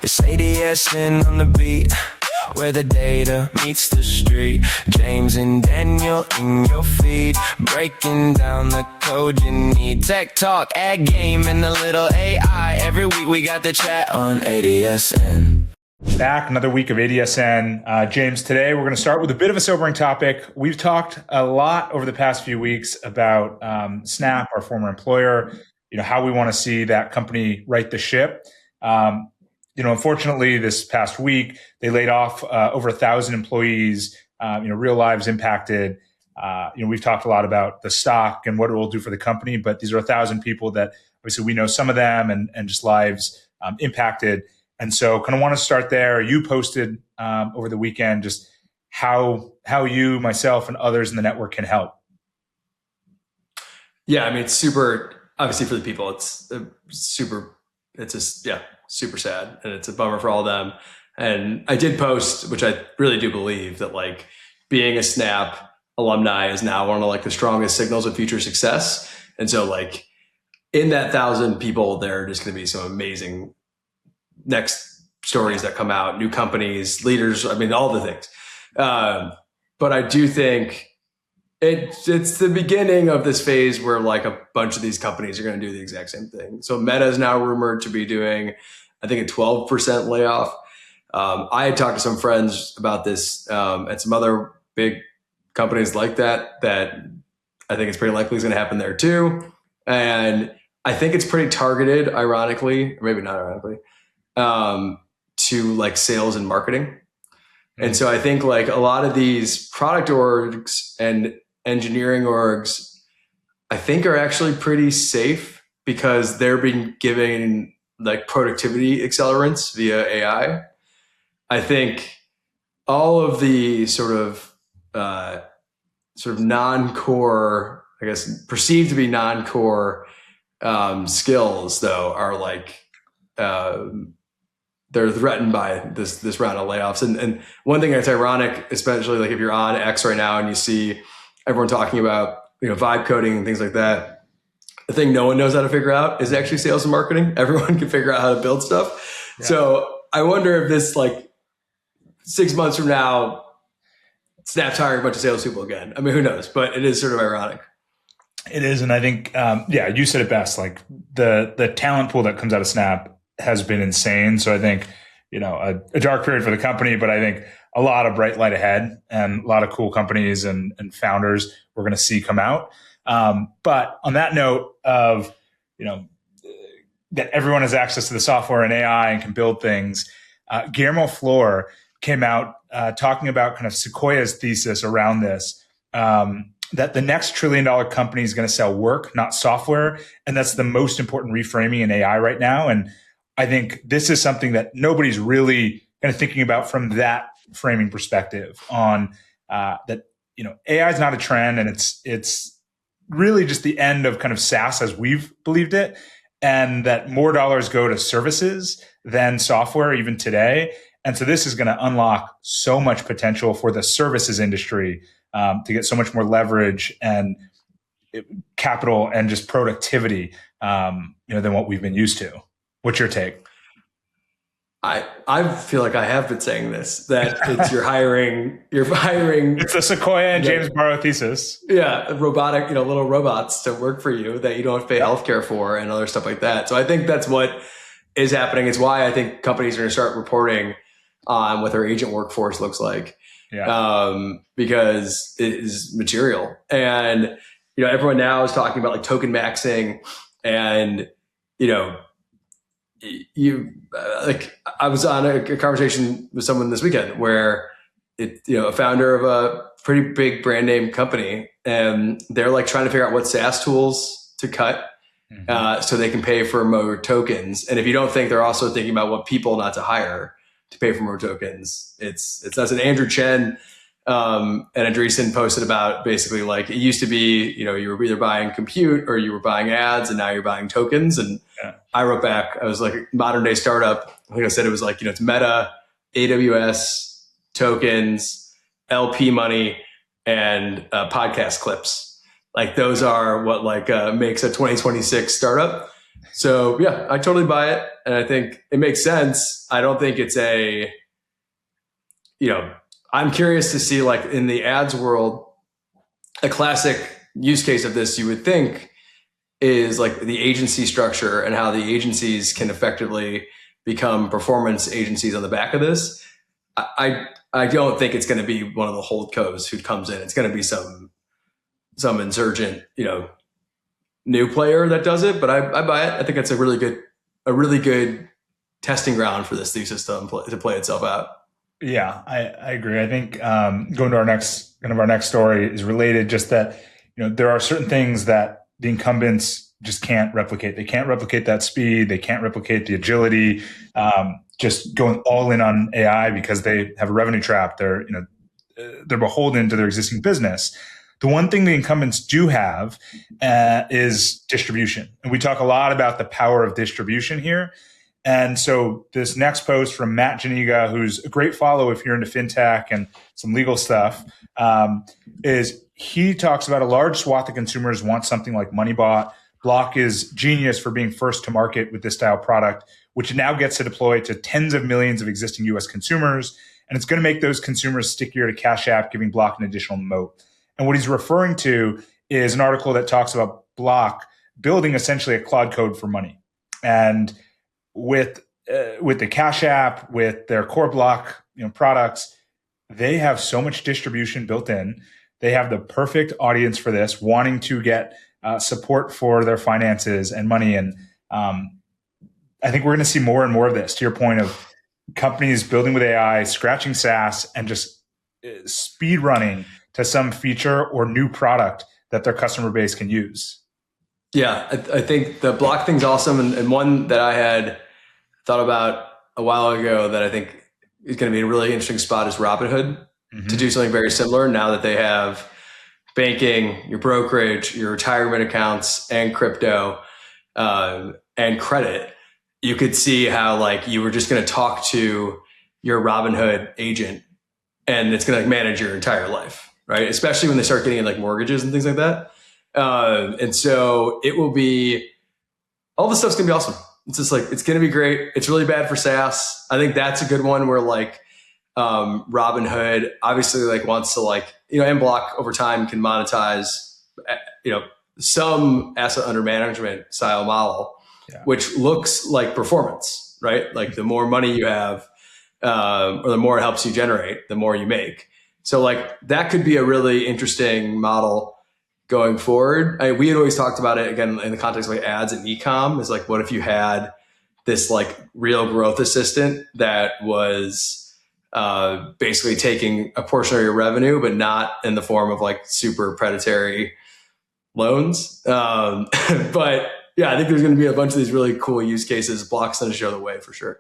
It's ADSN on the beat, where the data meets the street. James and Daniel in your feed, breaking down the code you need. Tech talk, ad game, and a little AI. Every week we got the chat on ADSN. Back, another week of ADSN. James, today we're going to start with a bit of a sobering topic. We've talked a lot over the past few weeks about Snap, our former employer, how we want to see that company right the ship. Unfortunately, this past week, they laid off over 1,000 employees, real lives impacted. We've talked a lot about the stock and what it will do for the company, but these are 1,000 people that obviously we know some of them and just lives impacted. And so kind of want to start there. You posted over the weekend just how you, myself, and others in the network can help. Yeah, I mean, it's super, obviously for the people, it's super sad, and it's a bummer for all of them. And I did post, which I really do believe that like being a Snap alumni is now one of the strongest signals of future success. And so like in that 1,000 people, there are just going to be some amazing next stories that come out, new companies, leaders, I mean, all the things. But I do think it's the beginning of this phase where like a bunch of these companies are going to do the exact same thing. So Meta is now rumored to be doing, I think, a 12% layoff. I had talked to some friends about this at some other big companies like that I think it's pretty likely is going to happen there too. And I think it's pretty targeted, ironically, or maybe not ironically, to like sales and marketing. And so I think like a lot of these product orgs and engineering orgs, I think are actually pretty safe because they're being given like productivity accelerants via AI. I think all of the sort of non-core, I guess, perceived to be non-core skills though are like, they're threatened by this round of layoffs. And one thing that's ironic, especially like if you're on X right now and you see everyone talking about, vibe coding and things like that, the thing no one knows how to figure out is actually sales and marketing. Everyone can figure out how to build stuff. Yeah. So I wonder if this like 6 months from now, Snap's hiring a bunch of salespeople again. I mean, who knows? But it is sort of ironic. It is. And I think, you said it best, like the talent pool that comes out of Snap has been insane. So I think, a dark period for the company, but I think a lot of bright light ahead and a lot of cool companies and founders we're going to see come out. But on that note of, that everyone has access to the software and AI and can build things, Guillermo Flor came out talking about kind of Sequoia's thesis around this, that the next $1 trillion company is going to sell work, not software. And that's the most important reframing in AI right now. And I think this is something that nobody's really kind of thinking about from that framing perspective on that, AI is not a trend, and it's really just the end of kind of SaaS as we've believed it, and that more dollars go to services than software even today. And so this is going to unlock so much potential for the services industry to get so much more leverage and capital and just productivity, than what we've been used to. What's your take? I feel like I have been saying this, that it's you're hiring. It's the Sequoia and James Barrow thesis. Yeah. Robotic, little robots to work for you that you don't have to pay healthcare for and other stuff like that. So I think that's what is happening. It's why I think companies are going to start reporting on what their agent workforce looks like. Yeah. Because it is material. And, everyone now is talking about like token maxing and, I was on a conversation with someone this weekend where a founder of a pretty big brand name company, and they're like trying to figure out what SaaS tools to cut so they can pay for more tokens. And if you don't think they're also thinking about what people not to hire to pay for more tokens, it's that's an Andrew Chen and Andreessen posted about basically like it used to be, you were either buying compute or you were buying ads, and now you're buying tokens. And I wrote back, I was like, modern day startup. I think I said it was like, it's Meta, AWS, tokens, LP money, and podcast clips. Like those are what like makes a 2026 startup. So yeah, I totally buy it. and I think it makes sense. I don't think it's I'm curious to see, like, in the ads world, a classic use case of this, you would think, is like the agency structure and how the agencies can effectively become performance agencies on the back of this. I don't think it's going to be one of the holdcos who comes in. It's going to be some insurgent, new player that does it. But I buy it. I think it's a really good testing ground for this thesis to play itself out. Yeah, I agree. I think going to our next story is related. Just that there are certain things that the incumbents just can't replicate. They can't replicate that speed. They can't replicate the agility. Just going all in on AI because they have a revenue trap. They're beholden to their existing business. The one thing the incumbents do have is distribution, and we talk a lot about the power of distribution here. And so this next post from Matt Janiga, who's a great follow if you're into fintech and some legal stuff, is he talks about a large swath of consumers want something like Moneybot. Block is genius for being first to market with this style product, which now gets to deploy to tens of millions of existing US consumers. And it's going to make those consumers stickier to Cash App, giving Block an additional moat. And what he's referring to is an article that talks about Block building essentially a Claude code for money. And with the Cash App, with their core Block products, they have so much distribution built in. They have the perfect audience for this, wanting to get support for their finances and money. And I think we're going to see more and more of this, to your point of companies building with AI, scratching SaaS, and just speed running to some feature or new product that their customer base can use. Yeah, I think the Block thing's awesome. And one that I had thought about a while ago that I think is going to be a really interesting spot is Robinhood to do something very similar now that they have banking, your brokerage, your retirement accounts, and crypto and credit. You could see how, like, you were just going to talk to your Robinhood agent and it's going to manage your entire life, right? Especially when they start getting in like mortgages and things like that. And so it will be, all this stuff's going to be awesome. It's just like, it's going to be great. It's really bad for SaaS. I think that's a good one where like Robinhood obviously like wants to like, and Block over time can monetize, some asset under management style model, which looks like performance, right? Like the more money you have, or the more it helps you generate, the more you make. So like that could be a really interesting model going forward. We had always talked about it again in the context of like ads and ecom, is like, what if you had this like real growth assistant that was basically taking a portion of your revenue, but not in the form of like super predatory loans. But yeah, I think there's going to be a bunch of these really cool use cases. Block's going to show the way for sure.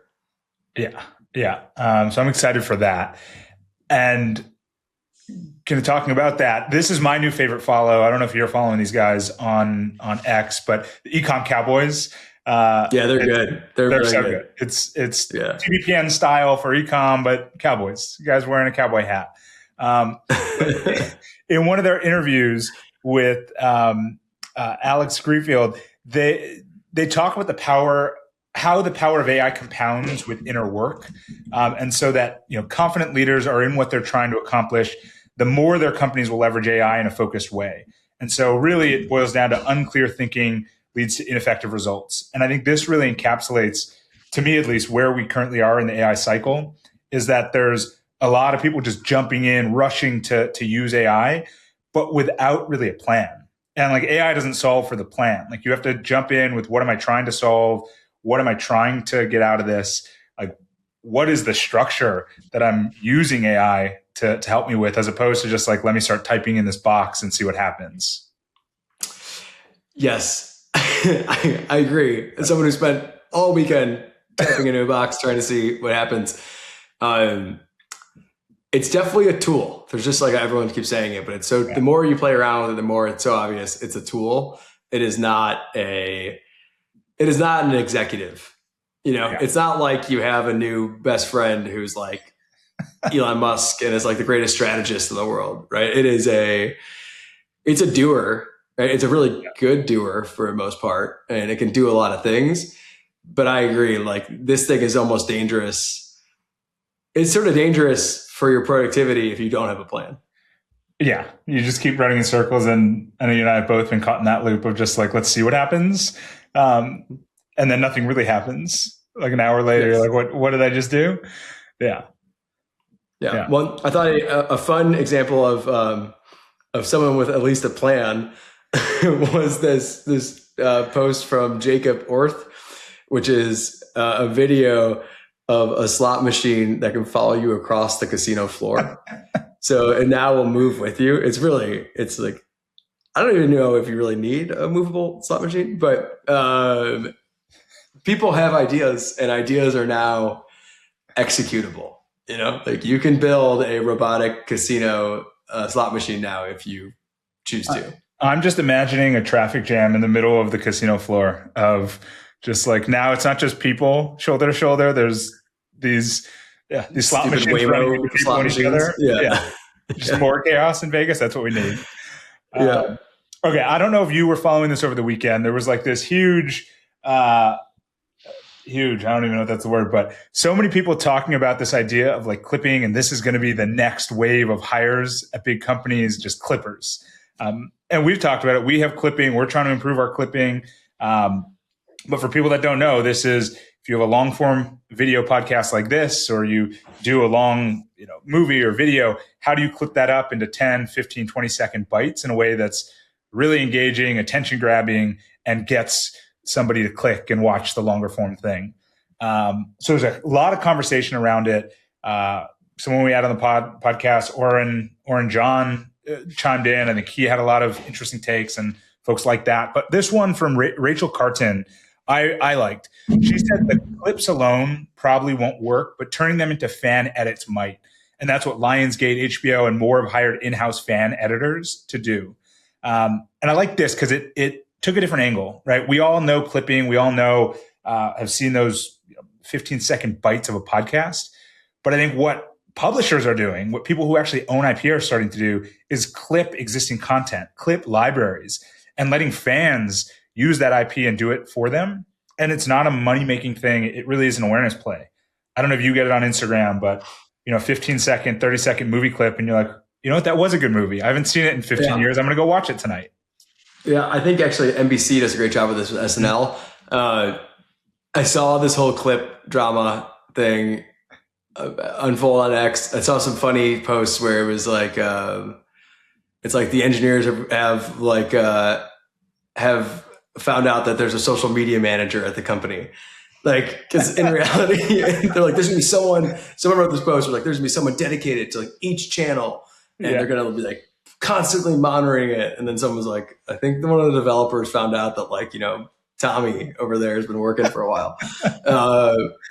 Yeah. So I'm excited for that. And kind of talking about that, this is my new favorite follow. I don't know if you're following these guys on X, but the Ecom Cowboys. Yeah, they're good. They're really so good. It's TBPN style for Ecom, but Cowboys. You guys wearing a cowboy hat. In one of their interviews with Alex Greenfield, they talk about how the power of AI compounds with inner work. And so that, confident leaders are in what they're trying to accomplish, the more their companies will leverage AI in a focused way. And so really it boils down to unclear thinking leads to ineffective results. And I think this really encapsulates, to me at least, where we currently are in the AI cycle, is that there's a lot of people just jumping in, rushing to use AI, but without really a plan. And like AI doesn't solve for the plan. Like you have to jump in with, what am I trying to solve? What am I trying to get out of this? Like, what is the structure that I'm using AI to help me with, as opposed to just like, let me start typing in this box and see what happens. Yes, I agree. As someone who spent all weekend typing into a box trying to see what happens, it's definitely a tool. There's just like, everyone keeps saying it, but it's so, the more you play around with it, the more it's so obvious it's a tool. It is not an executive. It's not like you have a new best friend who's like Elon Musk and is like the greatest strategist in the world, right? It's a doer, right? It's a really good doer for the most part, and it can do a lot of things. but I agree. Like this thing is almost dangerous. It's sort of dangerous for your productivity if you don't have a plan. Yeah, you just keep running in circles, and you and I have both been caught in that loop of just like, let's see what happens, and then nothing really happens. Like an hour later, Yes. you're like, what did I just do? Yeah. Well, I thought a fun example of someone with at least a plan was this post from Jacob Orth, which is a video of a slot machine that can follow you across the casino floor. So it now will move with you. It's like, I don't even know if you really need a movable slot machine, but people have ideas, and ideas are now executable. You know, like you can build a robotic casino slot machine now if you choose to. I'm just imagining a traffic jam in the middle of the casino floor of just like, now it's not just people shoulder to shoulder. There's these slot Stupid machines Waymo running into people slot and each machines. other. Yeah. Just more chaos in Vegas. That's what we need. Yeah. Okay. I don't know if you were following this over the weekend. There was like this huge, I don't even know if that's the word, but so many people talking about this idea of like clipping, and this is going to be the next wave of hires at big companies, just clippers. And we've talked about it. We have clipping. We're trying to improve our clipping. But for people that don't know, this is, if you have a long form video podcast like this, or you do a long movie or video, how do you clip that up into 10, 15, 20-second bites in a way that's really engaging, attention grabbing, and gets somebody to click and watch the longer form thing? So there's a lot of conversation around it. Someone we had on the podcast, Oren John, chimed in. I think he had a lot of interesting takes and folks like that. But this one from Rachel Carton, I liked. She said the clips alone probably won't work, but turning them into fan edits might. And that's what Lionsgate, HBO, and more have hired in-house fan editors to do. And I like this because it took a different angle, right? We all know clipping. We all know, have seen those 15-second bites of a podcast. But I think what publishers are doing, what people who actually own IP are starting to do, is clip existing content, clip libraries, and letting fans use that IP and do it for them. And it's not a money-making thing. It really is an awareness play. I don't know if you get it on Instagram, but 15-second, 30-second movie clip, and you're like, you know what, that was a good movie. I haven't seen it in 15 years. I'm going to go watch it tonight. Yeah, I think actually NBC does a great job with this with SNL. I saw this whole clip drama thing unfold on X. I saw some funny posts where it was like, it's like the engineers have found out that there's a social media manager at the company. Like, because in reality, they're like, there's gonna be someone wrote this post, like, there's gonna be someone dedicated to like each channel, and they're gonna be like constantly monitoring it. And then someone's like, I think one of the developers found out that like, Tommy over there has been working for a while.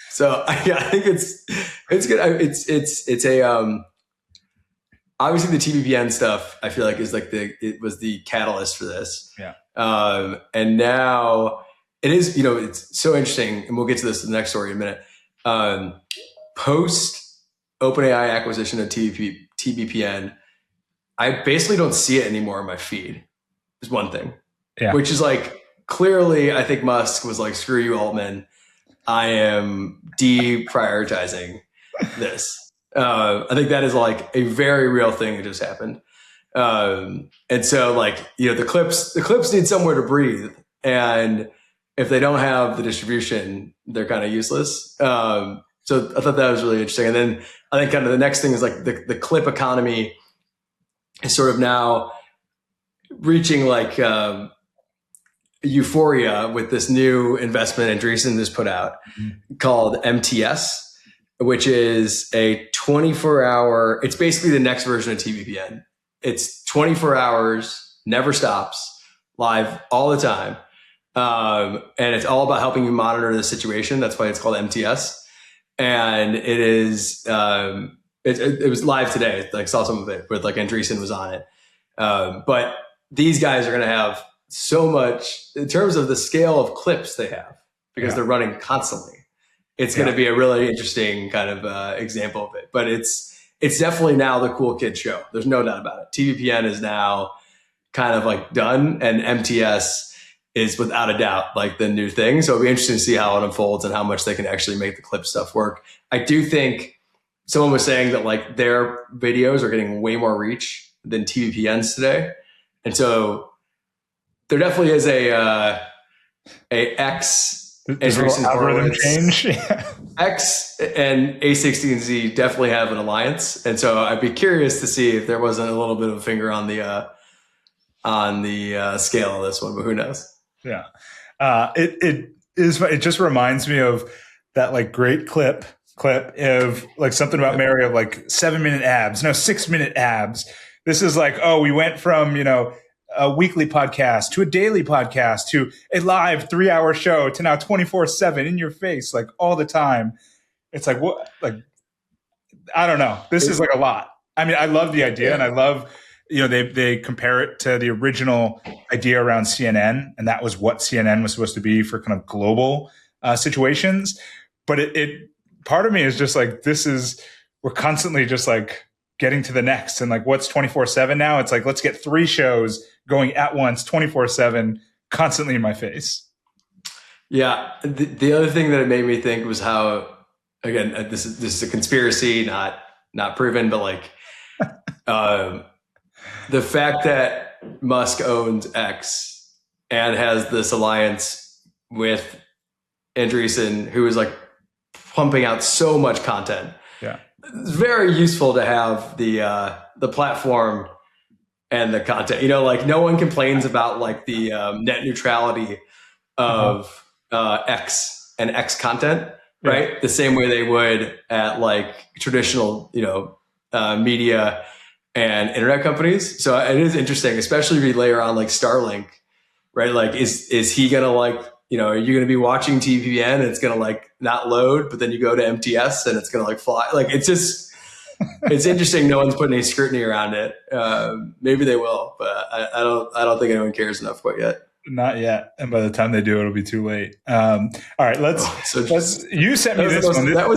So I think it's good. It's a obviously the TBPN stuff, I feel like is like it was the catalyst for this. Yeah. And now it is, it's so interesting, and we'll get to this in the next story in a minute. Post OpenAI acquisition of TBPN, I basically don't see it anymore in my feed. Is one thing, which is like, clearly, I think Musk was like, screw you, Altman. I am deprioritizing this. I think that is like a very real thing that just happened. And so like, the clips need somewhere to breathe. And if they don't have the distribution, they're kind of useless. So I thought that was really interesting. And then I think kind of the next thing is like the clip economy is sort of now reaching like, euphoria with this new investment Andreessen has put out called MTS, which is a 24-hour, it's basically the next version of TBPN. It's 24 hours, never stops, live all the time. And it's all about helping you monitor the situation. That's why it's called MTS. And it is, it was live today. Like saw some of it with like Andreessen was on it. But these guys are going to have so much in terms of the scale of clips they have because they're running constantly. It's going to be a really interesting kind of example of it, but it's definitely now the cool kid show. There's no doubt about it. TBPN is now kind of like done, and MTS is without a doubt like the new thing. So it'll be interesting to see how it unfolds and how much they can actually make the clip stuff work. I do think someone was saying that like their videos are getting way more reach than TBPNs today. And so there definitely is a X Andreessen algorithm Horowitz. change. X and A16Z definitely have an alliance. And so I'd be curious to see if there wasn't a little bit of a finger on the scale of this one, but who knows? Yeah. It just reminds me of that like great clip of like something about Mary of like 7-minute abs, no 6-minute abs. This is like, oh, we went from, a weekly podcast to a daily podcast to a live 3-hour show to now 24/7 in your face, like all the time. It's like, what, like, I don't know. This is like a lot. I mean, I love the idea and I love, they compare it to the original idea around CNN. And that was what CNN was supposed to be for kind of global situations. But it part of me is just like, we're constantly just like getting to the next. And like, what's 24/7 now? It's like, let's get 3 shows going at once, 24/7, constantly in my face. Yeah. The other thing that it made me think was how, again, this is a conspiracy, not proven, but like, the fact that Musk owns X and has this alliance with Andreessen, who is like pumping out so much content. Yeah. It's very useful to have the platform and the content. Like no one complains about like the net neutrality of X and X content, right? Yeah. The same way they would at like traditional, media and internet companies. So it is interesting, especially if you layer on like Starlink, right? Like is he gonna like, are you gonna be watching TBPN and it's gonna like not load, but then you go to MTS and it's gonna like fly? Like it's just, it's interesting. No one's putting any scrutiny around it. Maybe they will, but I don't think anyone cares enough quite yet. Not yet. And by the time they do, it'll be too late. All right, you sent me this one. That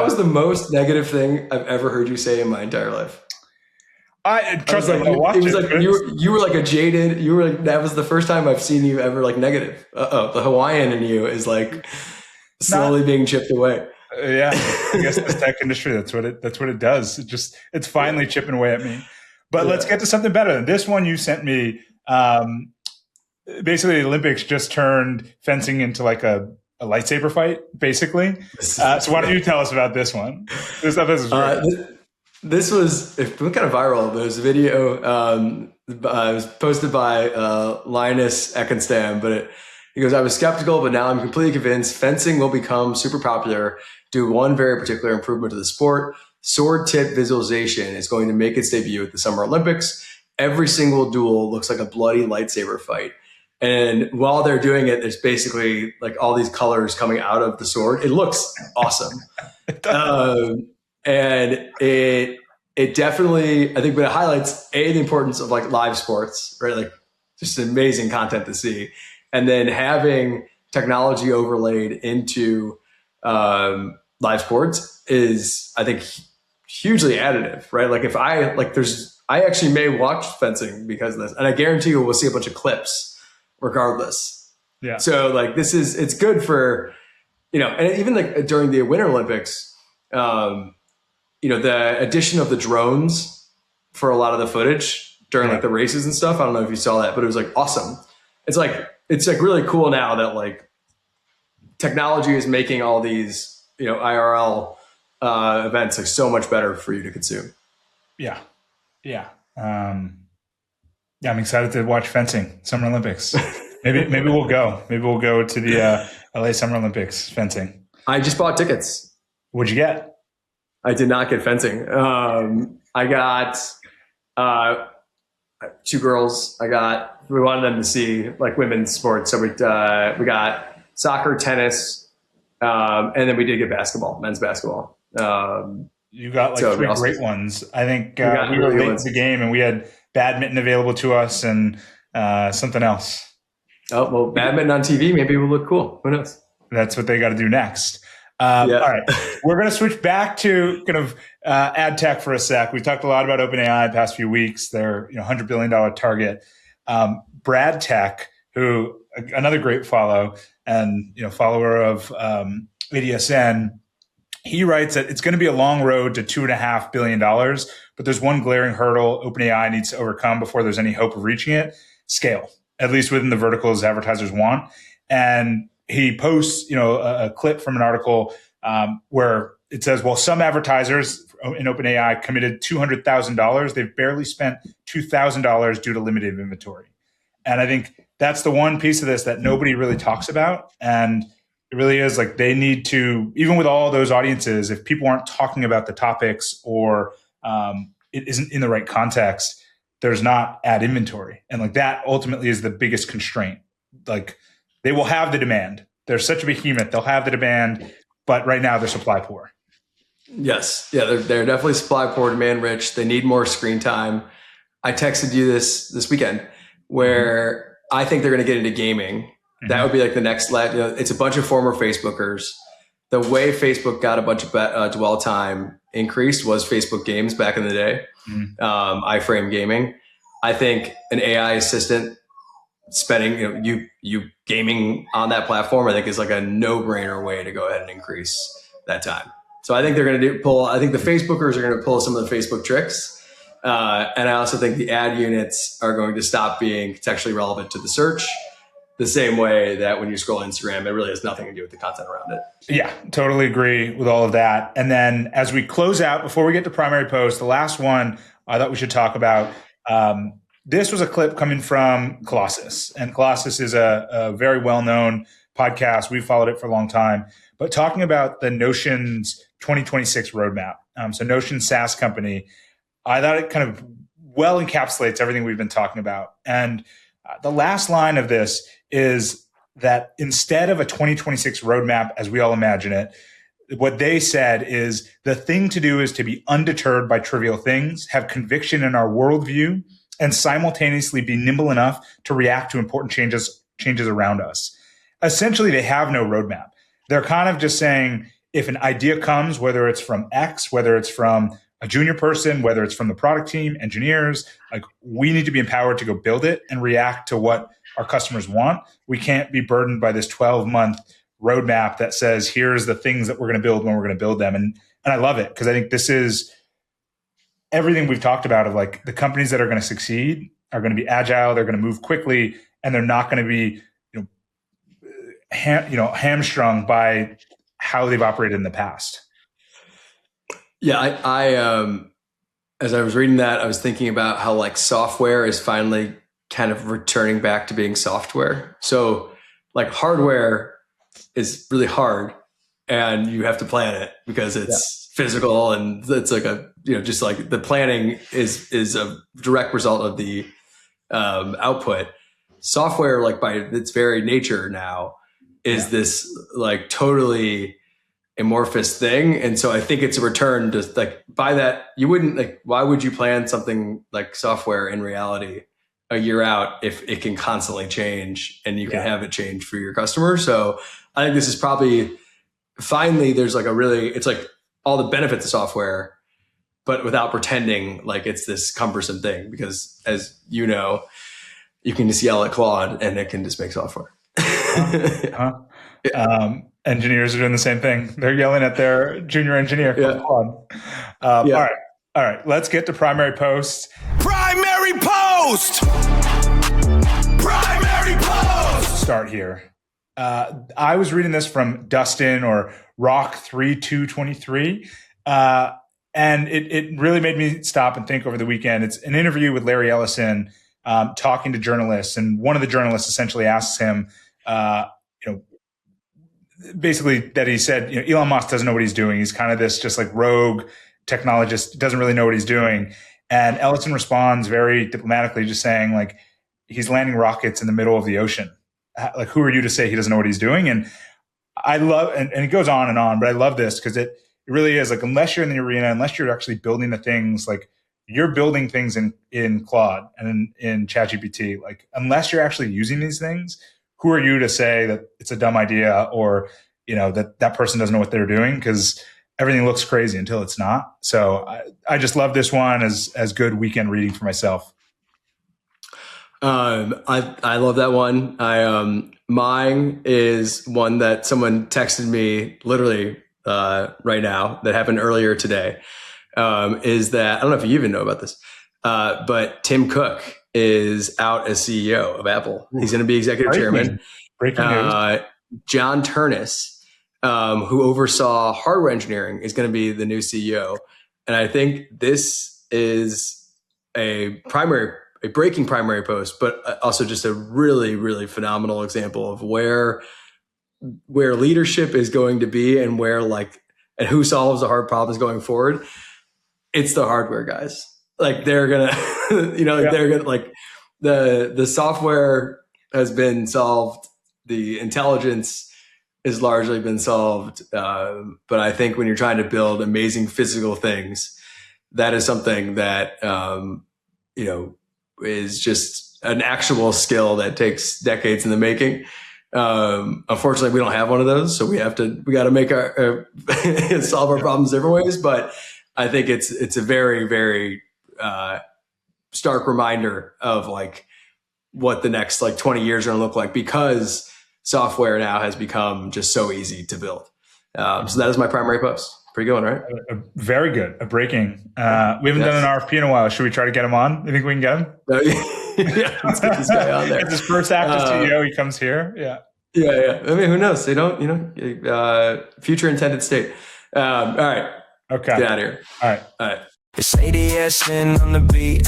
was the most negative thing I've ever heard you say in my entire life. Trust me, it was like you were like a jaded. You were like, that was the first time I've seen you ever like negative. The Hawaiian in you is like slowly being chipped away. Yeah, I guess this tech industry, that's what it does. It's finally chipping away at me. But let's get to something better. This one you sent me. Basically, the Olympics just turned fencing into like a lightsaber fight, basically. So why don't you tell us about this one? This is great. This was kind of viral. There's a video it was posted by Linus Ekenstam, but he goes, I was skeptical, but now I'm completely convinced fencing will become super popular due to one very particular improvement to the sport. Sword tip visualization is going to make its debut at the Summer Olympics. Every single duel looks like a bloody lightsaber fight. And while they're doing it, there's basically like all these colors coming out of the sword. It looks awesome. And it definitely, I think, but it highlights the importance of like live sports, right? Like just amazing content to see. And then having technology overlaid into live sports is, I think, hugely additive, right? Like if I actually may watch fencing because of this, and I guarantee you we'll see a bunch of clips regardless. Yeah. So like it's good for, and even like during the Winter Olympics, the addition of the drones for a lot of the footage during like the races and stuff. I don't know if you saw that, but it was like awesome. It's like really cool now that like technology is making all these, IRL events like so much better for you to consume. Yeah. Yeah. I'm excited to watch fencing, Summer Olympics. Maybe we'll go. Maybe we'll go to the LA Summer Olympics fencing. I just bought tickets. What'd you get? I did not get fencing. I got 2 girls. We wanted them to see like women's sports. So we got soccer, tennis, and then we did get basketball, men's basketball. You got like 3 great ones. I think we were late to the game and we had badminton available to us and something else. Oh, well, badminton on TV, maybe will look cool. Who knows? That's what they got to do next. All right. We're going to switch back to kind of ad tech for a sec. We talked a lot about OpenAI the past few weeks. Their $100 billion target. Brad Tech, who another great follow and follower of ADSN. He writes that it's going to be a long road to $2.5 billion, but there's one glaring hurdle OpenAI needs to overcome before there's any hope of reaching it: scale, at least within the verticals advertisers want. And he posts, a clip from an article where it says, well, some advertisers in OpenAI committed $200,000. They've barely spent $2,000 due to limited inventory. And I think that's the one piece of this that nobody really talks about. And it really is like they need to, even with all those audiences, if people aren't talking about the topics or it isn't in the right context, there's not ad inventory. And like that ultimately is the biggest constraint. Like they will have the demand. They're such a behemoth. They'll have the demand, but right now they're supply poor. Yes. Yeah, they're definitely supply poor, demand rich. They need more screen time. I texted you this weekend where I think they're going to get into gaming. That would be like the next it's a bunch of former Facebookers. The way Facebook got a bunch of dwell time increased was Facebook games back in the day. iFrame gaming. I think an AI assistant spending you gaming on that platform, I think is like a no-brainer way to go ahead and increase that time. So I think they're going to I think the Facebookers are going to pull some of the Facebook tricks. And I also think the ad units are going to stop being contextually relevant to the search, the same way that when you scroll Instagram, it really has nothing to do with the content around it. Yeah, totally agree with all of that. And then as we close out, before we get to primary post, the last one I thought we should talk about, this was a clip coming from Colossus. And Colossus is a very well-known podcast. We've followed it for a long time. But talking about the Notion's 2026 roadmap. So Notion SaaS company, I thought it kind of well encapsulates everything we've been talking about. And the last line of this is that instead of a 2026 roadmap, as we all imagine it, what they said is the thing to do is to be undeterred by trivial things, have conviction in our worldview, and simultaneously be nimble enough to react to important changes around us. Essentially, they have no roadmap. They're kind of just saying, if an idea comes, whether it's from X, whether it's from a junior person, whether it's from the product team, engineers, like we need to be empowered to go build it and react to what our customers want. We can't be burdened by this 12-month roadmap that says, here's the things that we're going to build when we're going to build them. And I love it because I think this is everything we've talked about of like the companies that are going to succeed are going to be agile, they're going to move quickly, and they're not going to be hamstrung by how they've operated in the past. Yeah, I as I was reading that, I was thinking about how like software is finally kind of returning back to being software. So like hardware is really hard and you have to plan it because it's physical and it's like just like the planning is a direct result of the output. Software, like by its very nature now, is this like totally amorphous thing. And so I think it's a return to like by that, you wouldn't like, why would you plan something like software in reality a year out if it can constantly change and you can have it change for your customers? So I think this is probably finally there's like it's like all the benefits of software, but without pretending like it's this cumbersome thing, because as you know, you can just yell at Claude and it can just make software. Engineers are doing the same thing. They're yelling at their junior engineer. All right. Let's get to primary post. Primary post. Primary post. Start here. I was reading this from Dustin or Rock3223, and it really made me stop and think over the weekend. It's an interview with Larry Ellison talking to journalists, and one of the journalists essentially asks him, basically that he said, Elon Musk doesn't know what he's doing. He's kind of this just like rogue technologist, doesn't really know what he's doing. And Ellison responds very diplomatically, just saying like, he's landing rockets in the middle of the ocean. Like, who are you to say he doesn't know what he's doing? And I love, and it goes on, but I love this because it really is like, unless you're in the arena, unless you're actually building the things, like you're building things in Claude and in ChatGPT, like unless you're actually using these things, who are you to say that it's a dumb idea or, that person doesn't know what they're doing? Because everything looks crazy until it's not. So I just love this one as good weekend reading for myself. I love that one. Mine is one that someone texted me literally right now that happened earlier today. Is that I don't know if you even know about this, but Tim Cook is out as CEO of Apple. He's going to be executive chairman. Breaking news. John Turnus, who oversaw hardware engineering, is going to be the new CEO. And I think this is a breaking primary post, but also just a really, really phenomenal example of where leadership is going to be and and who solves the hard problems going forward. It's the hardware guys. Like they're gonna, they're gonna like the software has been solved. The intelligence has largely been solved. But I think when you're trying to build amazing physical things, that is something that, is just an actual skill that takes decades in the making. Unfortunately, we don't have one of those. So we got to make solve our problems different ways. But I think it's a very, very, stark reminder of like what the next 20 years are going to look like, because software now has become just so easy to build. So that is my primary post. Pretty good one, right? Very good. A breaking. We haven't done an RFP in a while. Should we try to get him on? You think we can get him? Yeah, let's get this guy on there. It's his first active CEO. He comes here. Yeah. Yeah. I mean, who knows? They don't, future intended state. All right. Okay. Get out of here. All right. It's ADSN on the beat,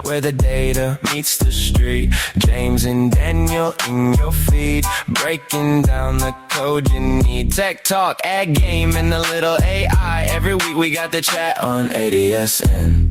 where the data meets the street. James and Daniel in your feed, breaking down the code you need. Tech talk, ad game, and a little AI. Every week we got the chat on ADSN.